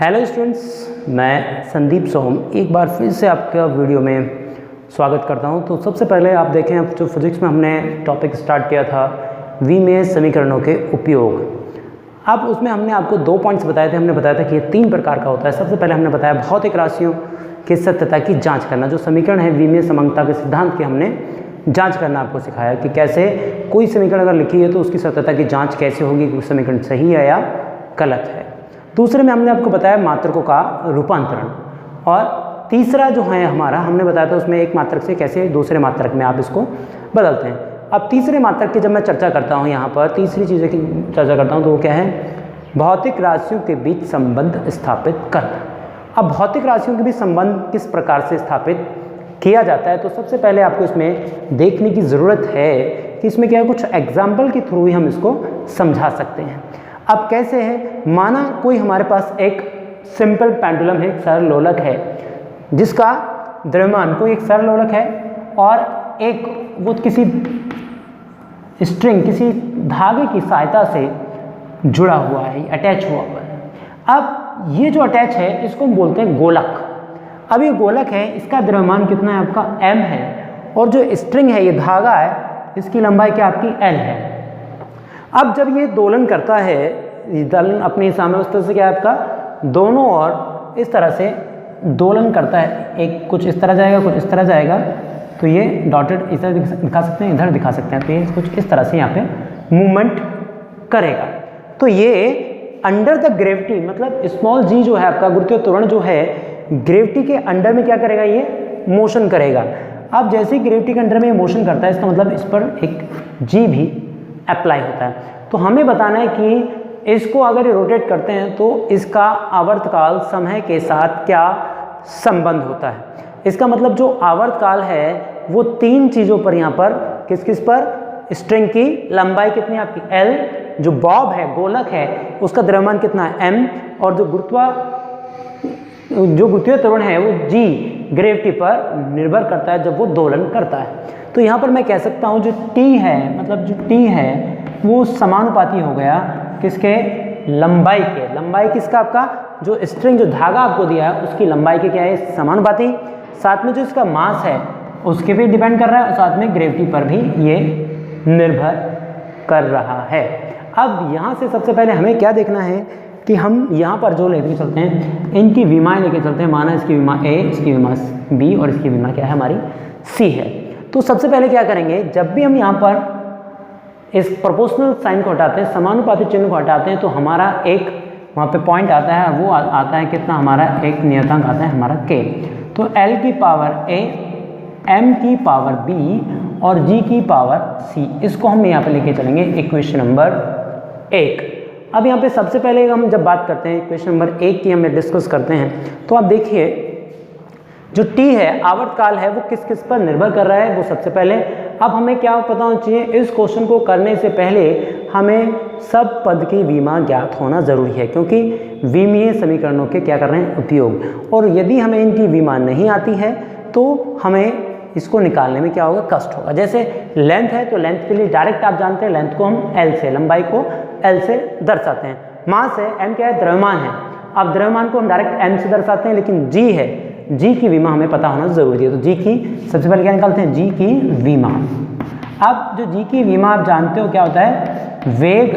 Hello students, मैं संदीप सोम एक बार फिर से आपका वीडियो में स्वागत करता हूं। तो सबसे पहले आप देखें, अब जो फिजिक्स में हमने टॉपिक स्टार्ट किया था विमीय समीकरणों के उपयोग। अब उसमें हमने आपको 2 पॉइंट्स बताए थे। हमने बताया था कि ये 3 प्रकार का होता है। सबसे पहले हमने बताया भौतिक राशियों की सत्यता की जाँच करना। जो समीकरण है विमीय समांगता के सिद्धांत की हमने जाँच करना आपको सिखाया कि कैसे कोई समीकरण अगर लिखी है तो उसकी सत्यता की जाँच कैसे होगी कि समीकरण सही है या गलत है। दूसरे में हमने आपको बताया मात्रकों का रूपांतरण, और तीसरा जो है हमारा हमने बताया था उसमें एक मात्रक से कैसे दूसरे मात्रक में आप इसको बदलते हैं। अब तीसरे मात्रक की जब मैं चर्चा करता हूँ, यहाँ पर तीसरी चीज़ें की चर्चा करता हूँ तो वो क्या है, भौतिक राशियों के बीच संबंध स्थापित करना। अब भौतिक राशियों के बीच संबंध किस प्रकार से स्थापित किया जाता है, तो सबसे पहले आपको इसमें देखने की ज़रूरत है कि इसमें क्या है, कुछ एग्जाम्पल के थ्रू ही हम इसको समझा सकते हैं। अब कैसे है, माना कोई हमारे पास एक सिंपल पेंडुलम है, एक सरल लोलक है जिसका द्रव्यमान, कोई एक सरल लोलक है और एक वो किसी स्ट्रिंग, किसी धागे की सहायता से जुड़ा हुआ है, अटैच हुआ है। अब ये जो अटैच है इसको हम बोलते हैं गोलक। अब ये गोलक है, इसका द्रव्यमान कितना है आपका m है, और जो स्ट्रिंग है, ये धागा है, इसकी लंबाई क्या आपकी l है। अब जब ये दोलन करता है, दोलन अपने हिसाब में उस तरह से क्या है आपका दोनों ओर इस तरह से दोलन करता है, एक कुछ इस तरह जाएगा, कुछ इस तरह जाएगा, तो ये डॉटेड इस तरह दिखा सकते हैं, इधर दिखा सकते हैं, तो ये कुछ इस तरह से यहाँ पे मूवमेंट करेगा। तो ये अंडर द ग्रेविटी, मतलब स्मॉल g जो है आपका गुरुत्वीय त्वरण जो है, ग्रेविटी के अंडर में क्या करेगा, ये मोशन करेगा। अब जैसे ही ग्रेविटी के अंडर में मोशन करता है, इसका मतलब इस पर एक g भी अप्लाई होता है। तो हमें बताना है कि इसको अगर रोटेट करते हैं तो इसका आवर्तकाल समय के साथ क्या संबंध होता है। इसका मतलब जो आवर्तकाल है वो 3 चीज़ों पर, यहाँ पर किस किस पर, स्ट्रिंग की लंबाई कितनी है आपकी l, जो बॉब है, गोलक है, उसका द्रव्यमान कितना है m, और जो गुरुत्वीय त्वरण है वो g ग्रेविटी पर निर्भर करता है जब वो दोलन करता है। तो यहाँ पर मैं कह सकता हूँ जो t है, मतलब जो t है वो समानुपाती हो गया किसके, लंबाई के। लंबाई किसका, आपका जो स्ट्रिंग, जो धागा आपको दिया है उसकी लंबाई के क्या है, समानुपाती। साथ में जो इसका मास है उसके भी डिपेंड कर रहा है, और साथ में ग्रेविटी पर भी ये निर्भर कर रहा है। अब यहाँ से सबसे पहले हमें क्या देखना है कि हम यहाँ पर जो लेके चलते हैं, इनकी विमाएँ लेके चलते हैं। माना इसकी विमा a, इसकी विमा b और इसकी विमा क्या है हमारी c है। तो सबसे पहले क्या करेंगे, जब भी हम यहाँ पर इस प्रोपोर्शनल साइन को हटाते हैं, समानुपाती चिन्ह को हटाते हैं, तो हमारा एक वहाँ पे पॉइंट आता है, वो आता है कितना, हमारा एक नियतांक आता है हमारा k। तो l की पावर a, m की पावर b और g की पावर c, इसको हम यहाँ पे लेके चलेंगे इक्वेशन नंबर 1। अब यहाँ पे सबसे पहले हम जब बात करते हैं इक्वेशन नंबर 1 की, हमें डिस्कस करते हैं, तो आप देखिए जो t है, आवर्तकाल है, वो किस किस पर निर्भर कर रहा है, वो सबसे पहले। अब हमें क्या पता होना चाहिए, इस क्वेश्चन को करने से पहले हमें सब पद की विमा ज्ञात होना जरूरी है, क्योंकि विमीय समीकरणों के क्या कर रहे हैं, उपयोग। और यदि हमें इनकी विमा नहीं आती है तो हमें इसको निकालने में क्या होगा, कष्ट होगा। जैसे लेंथ है, तो लेंथ के लिए डायरेक्ट आप जानते हैं लेंथ को हम l से, लंबाई को l से दर्शाते हैं। मास है, m क्या है, द्रव्यमान है। अब द्रव्यमान को हम डायरेक्ट m से दर्शाते हैं, लेकिन g है, g की विमा हमें पता होना जरूरी है। तो g की सबसे पहले क्या निकालते हैं, g की विमा। अब जो g की विमा आप जानते हो क्या होता है, वेग,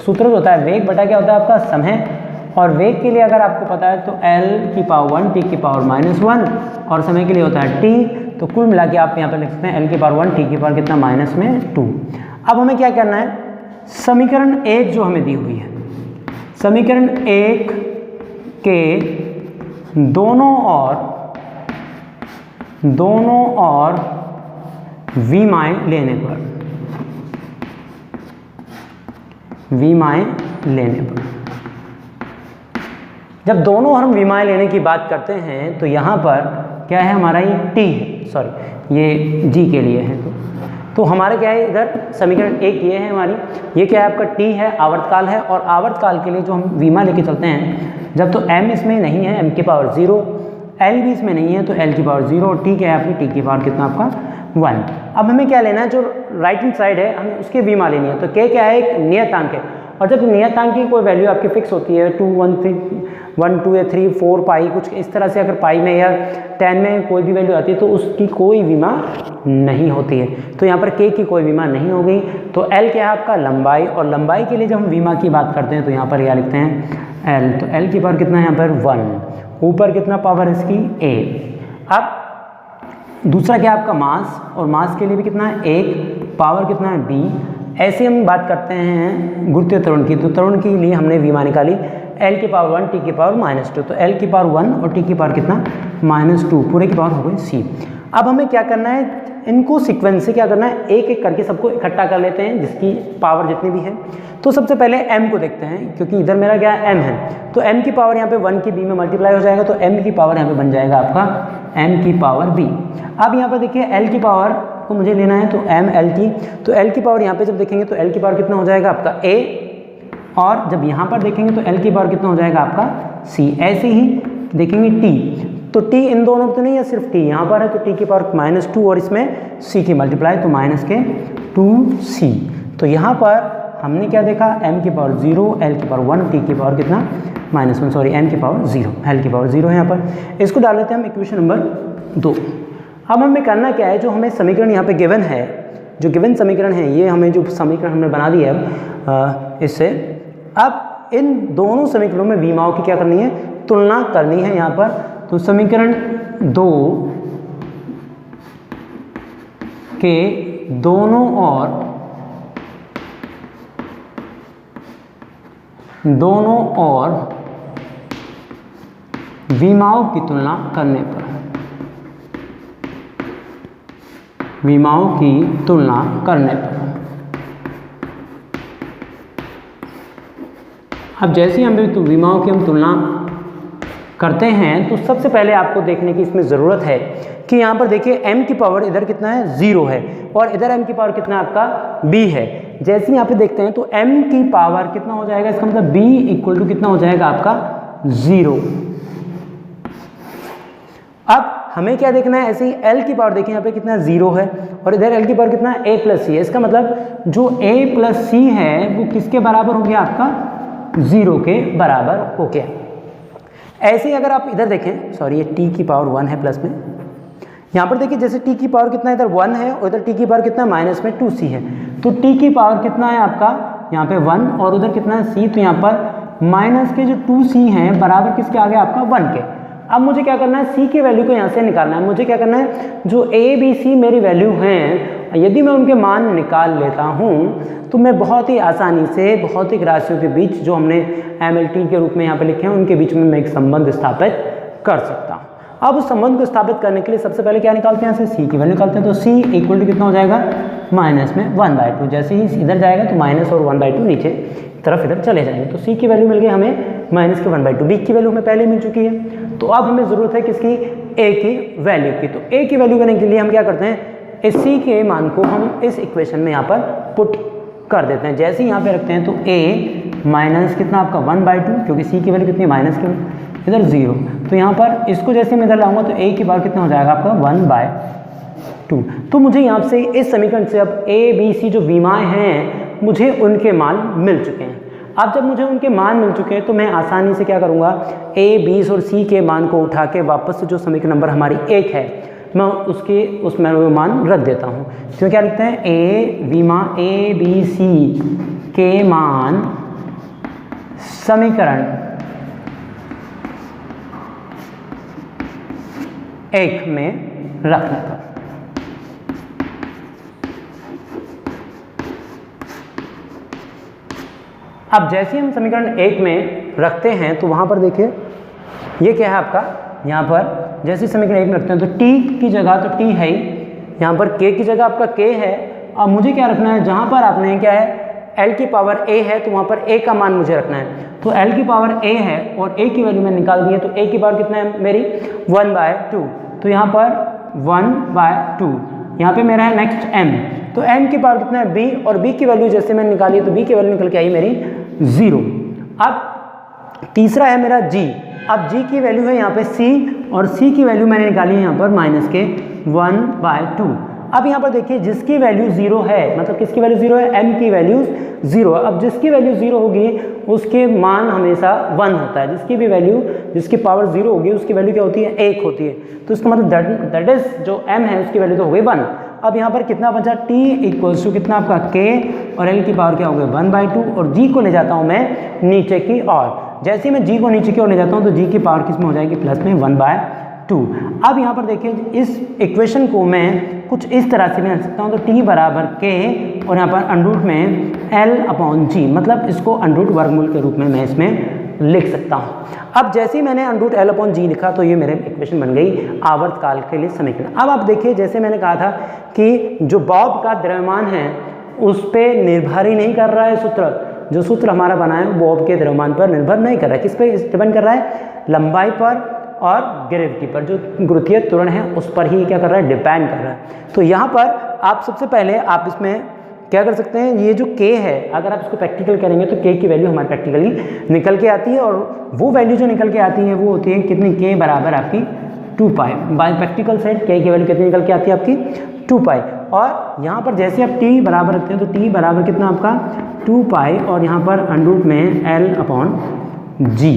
सूत्र होता है वेग बटा क्या होता है आपका समय। और वेग के लिए अगर आपको पता है तो l की पावर 1 t की पावर -1, और समय के लिए होता है t। तो कुल मिला के आप यहाँ पर लिख सकते हैं l की पावर 1 t की पावर कितना, -2। अब हमें क्या करना है, समीकरण 1 जो हमें दी हुई है, समीकरण 1 के दोनों ओर विमाएँ लेने पर, जब दोनों ओर हम विमाएँ लेने की बात करते हैं तो यहाँ पर क्या है हमारा, ये t है, सॉरी ये g के लिए है। तो हमारे क्या है, इधर समीकरण 1 ये है हमारी, ये क्या है आपका t है, आवर्तकाल है। और आवर्तकाल के लिए जो हम विमा लेके चलते हैं, जब तो m इसमें नहीं है, m की पावर 0, l भी इसमें नहीं है, तो l की पावर 0, t क्या है आपकी, t की पावर कितना आपका 1। अब हमें क्या लेना है, जो राइट हैंड साइड है हमें उसकी विमा लेनी है। तो k क्या है, एक नियतांक है, और जब नियतांक की कोई वैल्यू आपकी फिक्स होती है 2, 1, 3, 1, 2 या 3, 4 पाई कुछ इस तरह से, अगर पाई में या 10 में कोई भी वैल्यू आती है तो उसकी कोई विमा नहीं होती है। तो यहाँ पर k की कोई विमा नहीं हो गई। तो l क्या है आपका लंबाई, और लंबाई के लिए जब हम विमा की बात करते हैं तो यहाँ पर यह लिखते हैं l। तो l की पावर कितना है यहाँ पर 1, ऊपर कितना पावर है इसकी a। अब दूसरा क्या है आपका मास, और मास के लिए भी कितना है 1, पावर कितना है b। ऐसे हम बात करते हैं गुरुत्वीय त्वरण की, तो त्वरण के लिए हमने विमा निकाली l की पावर 1 t की पावर -2, तो l की पावर 1 और t की पावर कितना -2, पूरे की पावर हो गई c। अब हमें क्या करना है, इनको सीक्वेंस से क्या करना है, एक एक करके सबको इकट्ठा कर लेते हैं जिसकी पावर जितनी भी है। तो सबसे पहले m को देखते हैं, क्योंकि इधर मेरा क्या m है, तो m की पावर यहाँ पे 1 की b में मल्टीप्लाई हो जाएगा, तो m की पावर यहाँ पे बन जाएगा आपका m की पावर b। अब यहाँ पर देखिए l की पावर को मुझे लेना है, तो m l की, तो l की पावर यहाँ पे जब देखेंगे तो l की पावर कितना हो जाएगा आपका a, और जब यहाँ पर देखेंगे तो l की पावर कितना हो जाएगा आपका c। ऐसे ही देखेंगे t, तो t इन दोनों तो नहीं है, सिर्फ t यहाँ पर है, तो t की पावर -2 और इसमें c की मल्टीप्लाई, तो -2c। तो यहाँ पर हमने क्या देखा, m की पावर 0, l की पावर 1, t की पावर कितना -1, सॉरी m की पावर 0, l की पावर 0 है यहाँ पर। इसको डाल लेते हैं हम इक्वेशन नंबर 2। अब हमें करना क्या है, जो हमें समीकरण यहाँ पे गिवन है, जो गिवन समीकरण है, ये हमें जो समीकरण हमने बना दिया है इससे, अब इन दोनों समीकरणों में विमाओं की क्या करनी है, तुलना करनी है यहाँ पर। तो समीकरण 2 के दोनों ओर विमाओं की तुलना करने पर, विमाओं की तुलना करने पर, अब जैसे ही हम विमाओं की हम तुलना करते हैं तो सबसे पहले आपको देखने की इसमें ज़रूरत है कि यहाँ पर देखिए m की पावर इधर कितना है 0 है, और इधर m की पावर कितना है आपका b है। जैसे ही यहाँ पे देखते हैं तो m की पावर कितना हो जाएगा, इसका मतलब b इक्वल टू कितना हो जाएगा आपका 0। अब हमें क्या देखना है, ऐसे ही l की पावर देखिए यहाँ पे कितना 0 है, और इधर l की पावर कितना है a + c है। इसका मतलब जो a + c है वो किसके बराबर हो गया आपका 0 के बराबर हो गया। ऐसे ही अगर आप इधर देखें, सॉरी ये t की पावर 1 है प्लस में, यहाँ पर देखिए जैसे t की पावर कितना इधर 1 है और इधर t की पावर कितना माइनस में 2c है, तो t की पावर कितना है आपका यहाँ पे 1 और उधर कितना है c, तो यहाँ पर माइनस के जो 2c हैं बराबर किसके आ गया आपका 1 के। अब मुझे क्या करना है, c की वैल्यू को यहाँ से निकालना है। मुझे क्या करना है, जो a b c मेरी वैल्यू हैं, यदि मैं उनके मान निकाल लेता हूँ तो मैं बहुत ही आसानी से भौतिक राशियों के बीच जो हमने MLT के रूप में यहाँ पे लिखे हैं उनके बीच में मैं एक संबंध स्थापित कर सकता हूँ। अब उस संबंध को स्थापित करने के लिए सबसे पहले क्या निकालते हैं, c की वैल्यू निकालते हैं। तो c इक्वल टू कितना हो जाएगा माइनस में 1/2, जैसे ही इधर जाएगा तो माइनस और 1/2 नीचे तरफ इधर चले जाएंगे। तो c की वैल्यू मिल गई हमें माइनस के 1/2, b की वैल्यू हमें पहले मिल चुकी है। तो अब हमें ज़रूरत है किसकी, a की वैल्यू की। तो a की वैल्यू करने के लिए हम क्या करते हैं, इस c के मान को हम इस इक्वेशन में यहाँ पर पुट कर देते हैं। जैसे ही यहाँ पे रखते हैं तो a माइनस कितना आपका 1/2, क्योंकि c की वैल्यू कितनी माइनस की, इधर 0, तो यहाँ पर इसको जैसे मैं इधर लाऊंगा तो a की पावर कितना हो जाएगा आपका 1/2। तो मुझे यहाँ से इस समीकरण से अब a b c जो विमाएँ हैं मुझे उनके मान मिल चुके हैं। अब जब मुझे उनके मान मिल चुके हैं तो मैं आसानी से क्या करूँगा, a b और c के मान को उठा के वापस से जो समीकरण नंबर हमारी 1 है मैं उसमें मान रख देता हूँ। क्यों क्या लिखते हैं, a b c के मान समीकरण 1 में रखने पर। अब जैसे हम समीकरण 1 में रखते हैं तो वहाँ पर देखिए ये क्या है आपका, यहाँ पर जैसे समीकरण 1 में रखते हैं तो t की जगह तो t है ही, यहाँ पर k की जगह आपका k है। अब मुझे क्या रखना है, जहाँ पर आपने क्या है l की पावर a है तो वहाँ पर a का मान मुझे रखना है। तो l की पावर a है और a की वैल्यू मैंने निकाल दी है, तो a की पावर कितना है मेरी 1/2, तो यहाँ पर 1/2, यहाँ पे मेरा है नेक्स्ट m, तो m की पावर कितना है b, और b की वैल्यू जैसे मैंने निकाली तो b की वैल्यू निकल के आई मेरी 0। अब तीसरा है मेरा g, अब g की वैल्यू है यहाँ पे c, और c की वैल्यू मैंने निकाली है यहाँ पर माइनस के 1/2। अब यहाँ पर देखिए जिसकी वैल्यू 0 है, मतलब किसकी वैल्यू 0 है, m की वैल्यू 0। अब जिसकी वैल्यू 0 होगी उसके मान हमेशा 1 होता है, जिसकी भी वैल्यू, जिसकी पावर 0 होगी उसकी वैल्यू क्या होती है, 1 होती है। तो इसका मतलब दैट इज जो m है उसकी वैल्यू तो हो गई 1। अब यहाँ पर कितना बचा, t इक्वल्स टू कितना आपका k और l की पावर क्या हो गई 1/2 और g को ले जाता हूँ मैं नीचे की ओर। जैसे ही मैं g को नीचे की ओर ले जाता हूँ तो g की पावर किस में हो जाएगी, प्लस में 1/2। अब यहाँ पर देखिए इस इक्वेशन को मैं कुछ इस तरह से भी लिख सकता हूँ, तो t बराबर k और यहाँ पर अंडरूट में l/g, मतलब इसको अंडरूट वर्गमूल के रूप में मैं इसमें लिख सकता हूँ। अब जैसे ही मैंने अंडरूट l/g लिखा तो ये मेरे इक्वेशन बन गई आवर्तकाल के लिए समीकरण। अब आप देखिए जैसे मैंने कहा था कि जो बॉब का द्रव्यमान है उस पर निर्भर ही नहीं कर रहा है सूत्र, जो सूत्र हमारा बना है बॉब के द्रव्यमान पर निर्भर नहीं कर रहा है। किस पे डिपेंड कर रहा है, लंबाई पर और ग्रेविटी पर, जो गुरुत्वीय त्वरण है उस पर ही क्या कर रहा है, डिपेंड कर रहा है। तो यहाँ पर आप सबसे पहले आप इसमें क्या कर सकते हैं, ये जो k है अगर आप इसको प्रैक्टिकल करेंगे तो k की वैल्यू हमारी प्रैक्टिकली निकल के आती है और वो वैल्यू जो निकल के आती है वो होती है कितनी, k बराबर आपकी 2π। बाय प्रैक्टिकल साइड k की वैल्यू कितनी निकल के आती है आपकी 2π। और यहाँ पर जैसे आप t बराबर रखते हैं तो t बराबर कितना आपका 2π और यहाँ पर अंडरूट में l/g।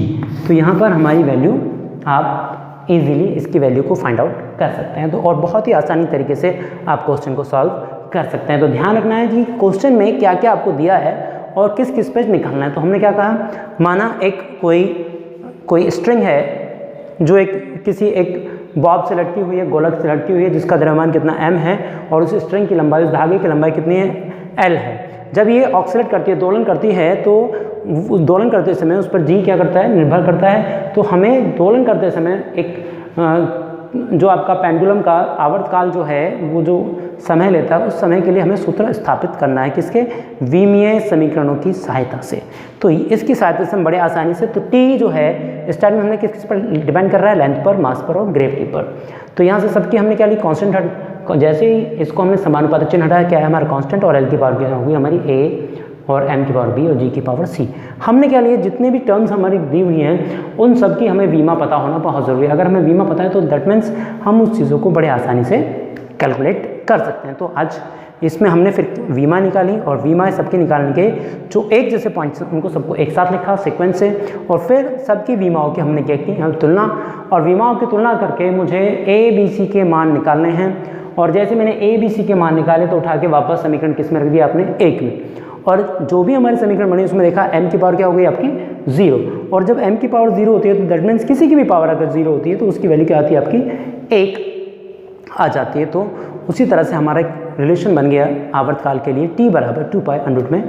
तो यहाँ पर हमारी वैल्यू आप इजीली इसकी वैल्यू को फाइंड आउट कर सकते हैं। तो और बहुत ही आसानी तरीके से आप क्वेश्चन को सॉल्व कर सकते हैं। तो ध्यान रखना है कि क्वेश्चन में क्या क्या आपको दिया है और किस किस पे निकालना है। तो हमने क्या कहा, माना एक कोई स्ट्रिंग है जो किसी एक बॉब से लटकी हुई है, गोलक से लटकी हुई है, जिसका द्रव्यमान कितना m है और उस स्ट्रिंग की लंबाई, उस धागे की लंबाई कितनी है, l है। जब ये ऑक्सीलेट करती है, दोलन करती है, तो दोलन करते समय उस पर g क्या करता है, निर्भर करता है। तो हमें दोलन करते समय एक जो आपका पेंडुलम का आवर्तकाल जो है वो जो समय लेता है उस समय के लिए हमें सूत्र स्थापित करना है, किसके, विमीय समीकरणों की सहायता से। तो इसकी सहायता से हम बड़े आसानी से, तो t जो है स्टार्ट में हमने किस पर डिपेंड कर रहा है, लेंथ पर, मास पर और ग्रेविटी पर। तो यहाँ से सबकी हमने क्या ली, कांस्टेंट। जैसे ही इसको हमने समानुपातिक चिन्ह हटाया, क्या है हमारा कांस्टेंट और l की पावर क्या होगी हमारी a और m की पावर b और g की पावर c। हमने क्या लिए, जितने भी टर्म्स हमारी दी हुई हैं उन सब की हमें वीमा पता होना बहुत ज़रूरी है। अगर हमें वीमा पता है तो दैट मीन्स हम उस चीज़ों को बड़े आसानी से कैलकुलेट कर सकते हैं। तो आज इसमें हमने फिर वीमा निकाली और वीमा सबके निकालने के जो एक जैसे पॉइंट्स उनको सबको एक साथ लिखा सीक्वेंस से, और फिर सबकी वीमाओं की हमने क्या की, तुलना। और वीमाओं की तुलना करके मुझे a b c के मान निकालने हैं। और जैसे मैंने a b c के मान निकाले तो उठा के वापस समीकरण किस में रख दिया आपने, 1 में। और जो भी हमारे समीकरण बने उसमें देखा m की पावर क्या हो गई आपकी 0। और जब m की पावर 0 होती है तो दैट मीन्स किसी की भी पावर अगर 0 होती है तो उसकी वैल्यू क्या आती है आपकी 1 आ जाती है। तो उसी तरह से हमारा एक रिलेशन बन गया आवर्तकाल के लिए, t बराबर 2π अंडरूट में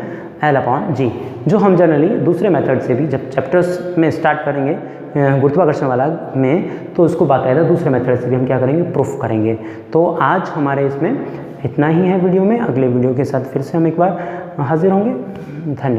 l/g, जो हम जनरली दूसरे मेथड से भी जब चैप्टर्स में स्टार्ट करेंगे गुरुत्वाकर्षण वाला में, तो उसको बाकायदा दूसरे मेथड से भी हम क्या करेंगे, प्रूफ करेंगे। तो आज हमारे इसमें इतना ही है वीडियो में। अगले वीडियो के साथ फिर से हम एक बार हाजिर होंगे। धन्यवाद।